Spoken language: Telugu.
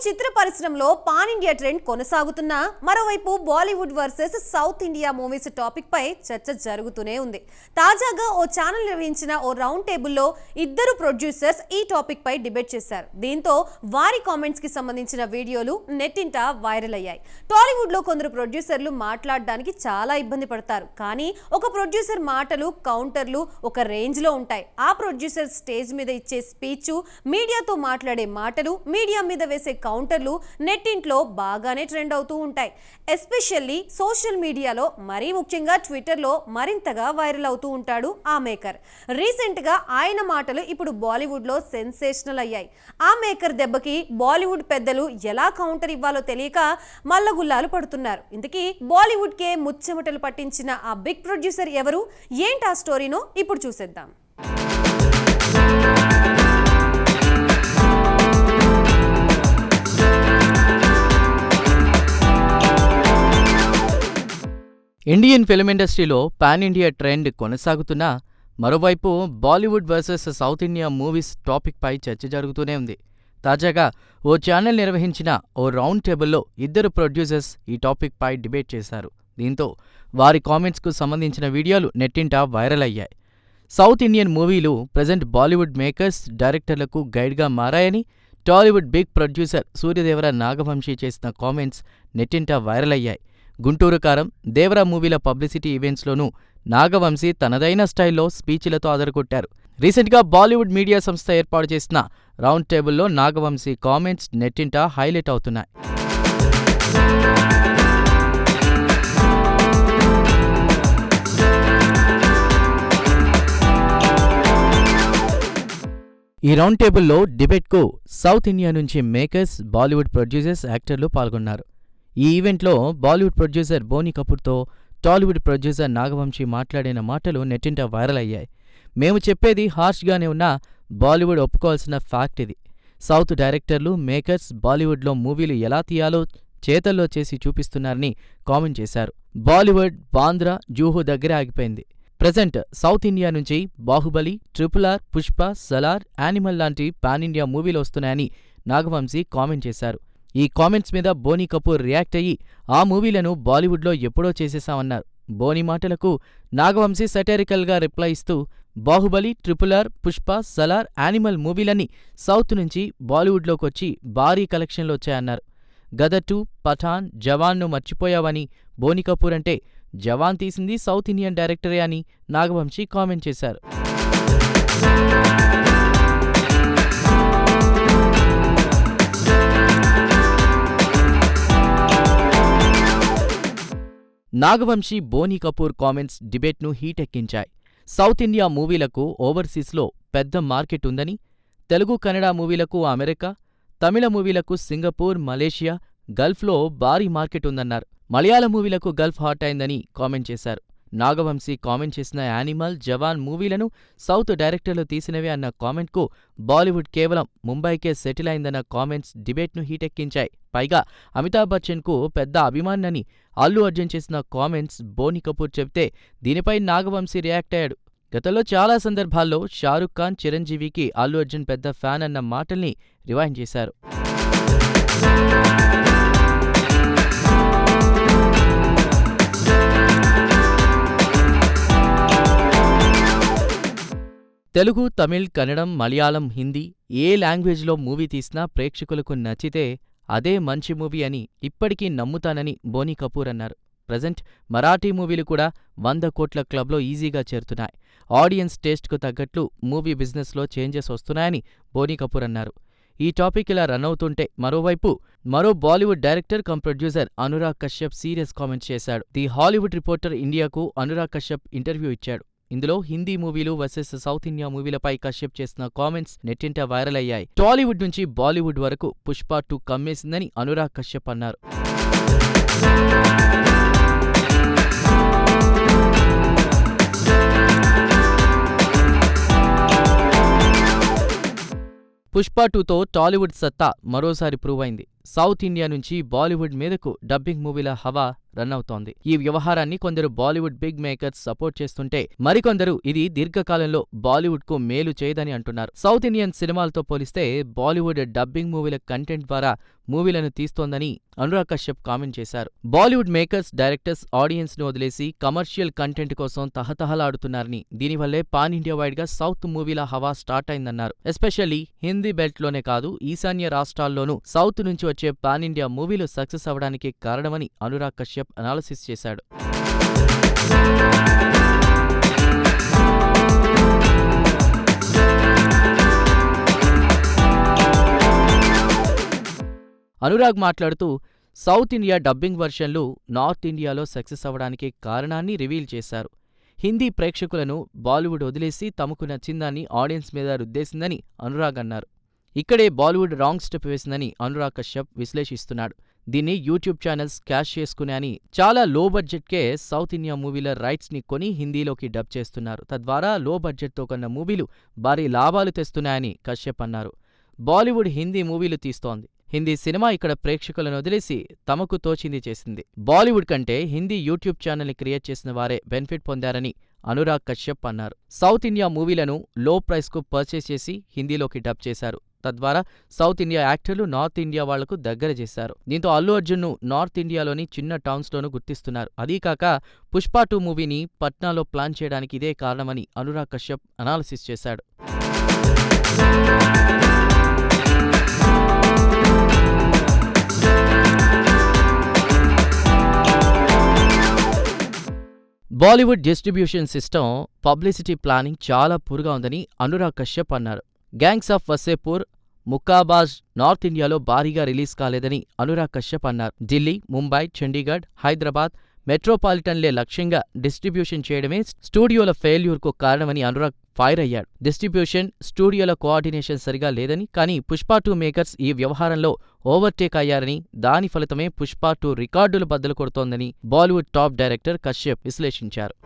చిత్ర పరిశ్రమలో పాన్ ఇండియా ట్రెండ్ కొనసాగుతున్నా మరోవైపు Bollywood versus south India movies topic పై చర్చ జరుగుతూనే ఉంది. తాజాగా ఓ ఛానల్ నిర్వహించిన ఓ రౌండ్ టేబుల్లో ఇద్దరు ప్రొడ్యూసర్స్ ఈ టాపిక్ పై డిబేట్ చేశారు. దీంతో వారి కామెంట్స్ కి సంబంధించిన వీడియోలు నెట్టింట వైరల్ అయ్యాయి. టాలీవుడ్ లో కొందరు ప్రొడ్యూసర్లు మాట్లాడడానికి చాలా ఇబ్బంది పడతారు. కానీ ఒక ప్రొడ్యూసర్ మాటలు కౌంటర్లు ఒక రేంజ్ లో ఉంటాయి. ఆ ప్రొడ్యూసర్ స్టేజ్ మీద ఇచ్చే స్పీచ్, మీడియాతో మాట్లాడే మాటలు, మీడియా మీద వేసే కౌంటర్లు నెట్టింట్లో బాగానే ట్రెండ్ అవుతూ ఉంటాయి. ఎస్పెషల్లీ సోషల్ మీడియాలో, మరీ ముఖ్యంగా ట్విట్టర్లో మరింతగా వైరల్ అవుతూ ఉంటాడు ఆ మేకర్. రీసెంట్ గా ఆయన మాటలు ఇప్పుడు బాలీవుడ్ లో సెన్సేషనల్ అయ్యాయి. ఆ మేకర్ దెబ్బకి బాలీవుడ్ పెద్దలు ఎలా కౌంటర్ ఇవ్వాలో తెలియక మల్లగుల్లాలు పడుతున్నారు. ఇంతకీ బాలీవుడ్ కే ముచ్చెమటలు పట్టించిన ఆ బిగ్ ప్రొడ్యూసర్ ఎవరు, ఏంటి ఆ స్టోరీనో ఇప్పుడు చూసేద్దాం. ఇండియన్ ఫిల్మ్ ఇండస్ట్రీలో పాన్ ఇండియా ట్రెండ్ కొనసాగుతున్నా మరోవైపు Bollywood versus south India movies topic పై చర్చ జరుగుతూనే ఉంది. తాజాగా ఓ ఛానల్ నిర్వహించిన ఓ రౌండ్ టేబుల్లో ఇద్దరు ప్రొడ్యూసర్స్ ఈ టాపిక్ పై డిబేట్ చేశారు. దీంతో వారి కామెంట్స్కు సంబంధించిన వీడియోలు నెట్టింట వైరల్ అయ్యాయి. సౌత్ ఇండియన్ మూవీలు ప్రజెంట్ బాలీవుడ్ మేకర్స్, డైరెక్టర్లకు గైడ్గా మారాయని టాలీవుడ్ బిగ్ ప్రొడ్యూసర్ సూర్యదేవర నాగవంశీ చేసిన కామెంట్స్ నెట్టింట వైరల్ అయ్యాయి. గుంటూరు కారం, దేవరా మూవీల పబ్లిసిటీ ఈవెంట్స్లోనూ నాగవంశీ తనదైన స్టైల్లో స్పీచ్లతో అదరగొట్టారు. రీసెంట్గా బాలీవుడ్ మీడియా సంస్థ ఏర్పాటు చేసిన రౌండ్ టేబుల్లో నాగవంశీ కామెంట్స్ నెట్టింట హైలైట్ అవుతున్నాయి. ఈ రౌండ్ టేబుల్లో డిబేట్కు సౌత్ ఇండియా నుంచి మేకర్స్, బాలీవుడ్ ప్రొడ్యూసర్స్, యాక్టర్లు పాల్గొన్నారు. ఈ ఈవెంట్లో బాలీవుడ్ ప్రొడ్యూసర్ బోనీ కపూర్తో టాలీవుడ్ ప్రొడ్యూసర్ నాగవంశీ మాట్లాడిన మాటలు నెట్టింట వైరల్ అయ్యాయి. మేము చెప్పేది హార్ష్గానే ఉన్నా బాలీవుడ్ ఒప్పుకోవాల్సిన ఫ్యాక్ట్ ఇది. సౌత్ డైరెక్టర్లు, మేకర్స్ బాలీవుడ్లో మూవీలు ఎలా తీయాలో చేతల్లో చేసి చూపిస్తున్నారని కామెంట్ చేశారు. బాలీవుడ్ బాంద్రా, జూహు దగ్గర ఆగిపోయింది. ప్రెజెంట్ సౌత్ ఇండియా నుంచి బాహుబలి, RRR, పుష్ప, సలార్, యానిమల్ లాంటి పాన్ ఇండియా మూవీలు వస్తున్నాయని నాగవంశీ కామెంట్ చేశారు. ఈ కామెంట్స్ మీద బోనీ కపూర్ రియాక్ట్ అయ్యి ఆ మూవీలను బాలీవుడ్లో ఎప్పుడో చేసేశామన్నారు. బోనీ మాటలకు నాగవంశీ సెటైరికల్గా రిప్లై ఇస్తూ బాహుబలి, RRR, పుష్ప, సలార్, యానిమల్ మూవీలన్నీ సౌత్ నుంచి బాలీవుడ్లోకొచ్చి భారీ కలెక్షన్లు వచ్చాయన్నారు. గదర్ 2, పఠాన్, జవాన్ను మర్చిపోయావని బోనీ కపూర్ అంటే జవాన్ తీసింది సౌత్ ఇండియన్ డైరెక్టరే అని నాగవంశీ కామెంట్ చేశారు. నాగవంశీ, బోనీ కపూర్ కామెంట్స్ డిబేట్ను హీట్ ఎక్కించాయి. సౌత్ ఇండియా మూవీలకు ఓవర్సీస్లో పెద్ద మార్కెట్ ఉందని, తెలుగు, కన్నడ మూవీలకు అమెరికా, తమిళ మూవీలకు సింగపూర్, మలేషియా, గల్ఫ్లో భారీ మార్కెట్ ఉందన్నారు. మలయాళ మూవీలకు గల్ఫ్ హాట్ అయిందని కామెంట్ చేశారు. నాగవంశీ కామెంట్ చేసిన యానిమల్, జవాన్ మూవీలను సౌత్ డైరెక్టర్లు తీసినవే అన్న కామెంట్కు బాలీవుడ్ కేవలం ముంబైకే సెటిల్ అయిందన్న కామెంట్స్ డిబేట్ను హీటెక్కించాయి. పైగా అమితాబ్ బచ్చన్కు పెద్ద అభిమానని అల్లు అర్జున్ చేసిన కామెంట్స్ బోనీ కపూర్ చెబితే దీనిపై నాగవంశీ రియాక్ట్ అయ్యాడు. గతంలో చాలా సందర్భాల్లో షారుఖ్ ఖాన్, చిరంజీవికి అల్లు అర్జున్ పెద్ద ఫ్యాన్ అన్న మాటల్ని రివైండ్ చేశారు. తెలుగు, తమిళ్, కన్నడం, మలయాళం, హిందీ ఏ లాంగ్వేజ్లో మూవీ తీసినా ప్రేక్షకులకు నచ్చితే అదే మంచి మూవీ అని ఇప్పటికీ నమ్ముతానని బోనీ కపూర్ అన్నారు. ప్రజెంట్ మరాఠీ మూవీలు కూడా 100 కోట్ల క్లబ్లో ఈజీగా చేరుతున్నాయి. ఆడియన్స్ టేస్ట్కు తగ్గట్లు మూవీ బిజినెస్లో చేంజెస్ వస్తున్నాయని బోనీ కపూర్ అన్నారు. ఈ టాపిక్ ఇలా రన్ అవుతుంటే మరో Bollywood director come producer Anurag Kashyap serious comments చేశాడు. ది హాలీవుడ్ రిపోర్టర్ ఇండియాకు అనురాగ్ కశ్యప్ ఇంటర్వ్యూ ఇచ్చాడు. ఇందులో హిందీ మూవీలు వర్సెస్ సౌత్ ఇండియా మూవీలపై కశ్యప్ చేసిన కామెంట్స్ నెట్టింట వైరల్ అయ్యాయి. టాలీవుడ్ నుంచి బాలీవుడ్ వరకు పుష్ప 2 కమ్మేసిందని అనురాగ్ కశ్యప్ అన్నారు. పుష్ప 2తో టాలీవుడ్ సత్తా మరోసారి ప్రూవ్ అయింది. సౌత్ ఇండియా నుంచి బాలీవుడ్ మీదకు డబ్బింగ్ మూవీల హవా రన్ అవుతోంది. ఈ వ్యవహారాన్ని కొందరు బాలీవుడ్ బిగ్ మేకర్స్ సపోర్ట్ చేస్తుంటే మరికొందరు ఇది దీర్ఘకాలంలో బాలీవుడ్ కు మేలు చేయదని అంటున్నారు. సౌత్ ఇండియన్ సినిమాలతో పోలిస్తే బాలీవుడ్ డబ్బింగ్ మూవీల కంటెంట్ ద్వారా మూవీలను తీస్తోందని అనురాగ్ కశ్యప్ కామెంట్ చేశారు. బాలీవుడ్ మేకర్స్, డైరెక్టర్స్ ఆడియన్స్ ను వదిలేసి కమర్షియల్ కంటెంట్ కోసం తహతహలాడుతున్నారని, దీనివల్లే పాన్ ఇండియా వైడ్ గా సౌత్ మూవీల హవా స్టార్ట్ అయిందన్నారు. ఎస్పెషల్లీ హిందీ బెల్ట్ లోనే కాదు, ఈశాన్య రాష్ట్రాల్లోనూ సౌత్ నుంచి వచ్చే పాన్ ఇండియా మూవీలు సక్సెస్ అవ్వడానికి కారణమని అనురాగ్ కశ్యప్ అనాలిసిస్ చేశాడు. అనురాగ్ మాట్లాడుతూ సౌత్ ఇండియా డబ్బింగ్ వర్షన్లు నార్త్ ఇండియాలో సక్సెస్ అవ్వడానికి కారణాన్ని రివీల్ చేశారు. హిందీ ప్రేక్షకులను బాలీవుడ్ వదిలేసి తమకు నచ్చిందాన్ని ఆడియన్స్ మీద రుద్దేసిందని అనురాగ్ అన్నారు. ఇక్కడే బాలీవుడ్ రాంగ్ స్టెప్ వేసిందని అనురాగ్ కశ్యప్ విశ్లేషిస్తున్నాడు. దీన్ని యూట్యూబ్ ఛానల్స్ క్యాష్ చేసుకున్నాయని, చాలా లో బడ్జెట్కే సౌత్ ఇండియా మూవీల రైట్స్ ని కొని హిందీలోకి డబ్ చేస్తున్నారు. తద్వారా లో బడ్జెట్తో కొన్న మూవీలు భారీ లాభాలు తెస్తున్నాయని కశ్యప్ అన్నారు. బాలీవుడ్ హిందీ మూవీలు తీస్తోంది. హిందీ సినిమా ఇక్కడ ప్రేక్షకులను వదిలేసి తమకు తోచింది చేసింది. బాలీవుడ్ కంటే హిందీ యూట్యూబ్ ఛానల్ని క్రియేట్ చేసిన వారే బెనిఫిట్ పొందారని అనురాగ్ కశ్యప్ అన్నారు. సౌత్ ఇండియా మూవీలను లో ప్రైస్కు పర్చేస్ చేసి హిందీలోకి డబ్ చేశారు. తద్వారా సౌత్ ఇండియా యాక్టర్లు నార్త్ ఇండియా వాళ్లకు దగ్గర చేశారు. దీంతో అల్లు అర్జున్ను నార్త్ ఇండియాలోని చిన్న టౌన్స్లోనూ గుర్తిస్తున్నారు. అదీకాక పుష్ప 2 మూవీని పట్నాలో ప్లాన్ చేయడానికి ఇదే కారణమని అనురాగ్ కశ్యప్ అనాలిసిస్ చేశాడు. Bollywood distribution system, publicity planning చాలా పూర్గా ఉందని అనురాగ్ కశ్యప్ అన్నారు. గ్యాంగ్స్ ఆఫ్ వసేపూర్, ముక్కాబాజ్ నార్త్ ఇండియాలో భారీగా రిలీజ్ కాలేదని అనురాగ్ కశ్యప్ అన్నారు. ఢిల్లీ, ముంబై, చండీగఢ్, హైదరాబాద్ మెట్రోపాలిటన్లే లక్ష్యంగా డిస్ట్రిబ్యూషన్ చేయడమే స్టూడియోల ఫెయిల్యూర్కు కారణమని అనురాగ్ ఫైర్ అయ్యాడు. డిస్ట్రిబ్యూషన్, స్టూడియోల కోఆర్డినేషన్ సరిగా లేదని, కానీ పుష్ప 2 మేకర్స్ ఈ వ్యవహారంలో ఓవర్టేక్ అయ్యారని, దాని ఫలితమే పుష్ప 2 రికార్డులు బద్దలు కొడుతోందని బాలీవుడ్ టాప్ డైరెక్టర్ కశ్యప్ విశ్లేషించారు.